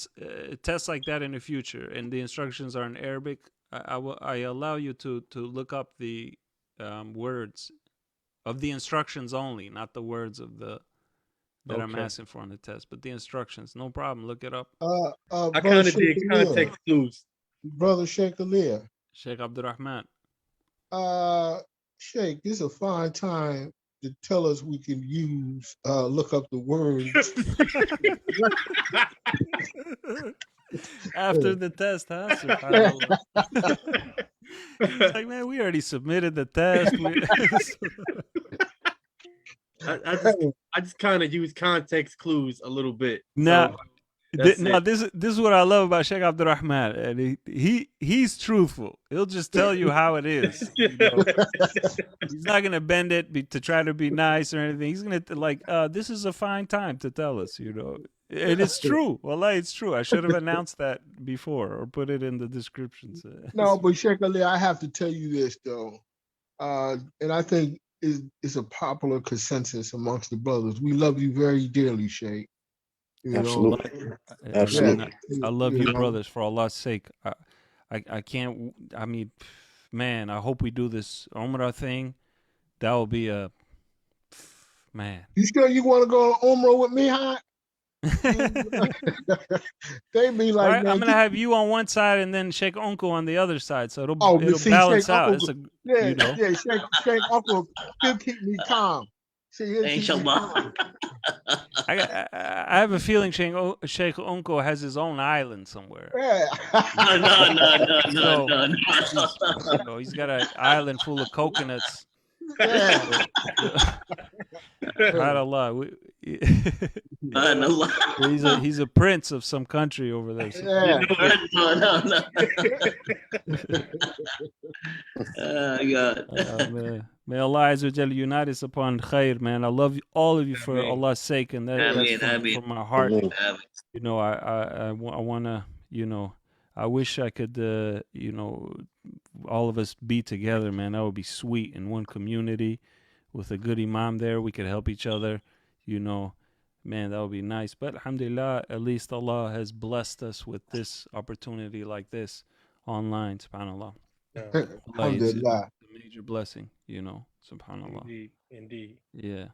tests like that in the future and the instructions are in Arabic, I allow you to look up the words of the instructions only, not the words of the that I'm Okay. asking for on the test, but the instructions. No problem. Look it up. I Brother kind of Sheikh did Amir, context clues. Brother Sheikh Amir, Sheikh Abdurrahman. Sheikh, this is a fine time to tell us we can use, look up the words. After the test, huh? Subhanallah. It's like, man, we already submitted the test. I just kind of use context clues a little bit. Now, So that's it. this is what I love about Sheikh Abdurrahman, and he's truthful. He'll just tell you how it is. You know? He's not gonna bend it to try to be nice or anything. He's gonna this is a fine time to tell us, you know. And it's true. Wallah, it's true. I should have announced that before or put it in the descriptions. No, but Sheikh Ali, I have to tell you this though, and I think it's a popular consensus amongst the brothers. We love you very dearly, Sheikh. You Absolutely. know? Absolutely. I love you, know? brothers, for Allah's sake. I can't. I mean, man, I hope we do this Umrah thing. That will be a man. You sure you want to go on Umrah with me, huh? They be like, Right, man, I'm gonna have you on one side and then Sheikh Uncle on the other side, so it'll but see, balance Sheikh out. Uncle, It's a, you know. yeah, Sheikh Uncle still keep me calm. See, he'll keep me calm. I have a feeling Sheikh Uncle has his own island somewhere. Yeah. No. You know, he's got an island full of coconuts. Yeah. SubhanAllah. He's a prince of some country over there. So. Yeah. Man. May Allah Azza wa Jalla unite us upon khair, man. I love all of you for Allah's sake, and that's from my heart. You know, I want to, you know, I wish I could, you know, all of us be together, man. That would be sweet in one community with a good imam there. We could help each other, you know. Man, that would be nice. But alhamdulillah, at least Allah has blessed us with this opportunity like this online, subhanAllah. Alhamdulillah. It's a major blessing, you know, subhanAllah. Indeed. Yeah.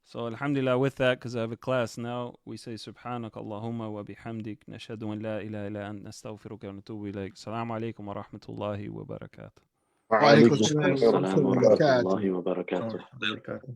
So alhamdulillah, with that, because I have a class now, we say subhanak Allahumma wa bihamdik nashhadu an la ilaha illa ant nastaghfiruka wa natubu ilayk. Assalamu alaikum wa rahmatullahi wa barakatuh. Wa alaikum assalam wa Assalamu rahmatullahi wa alaikum wa barakatuh. Barakatuh.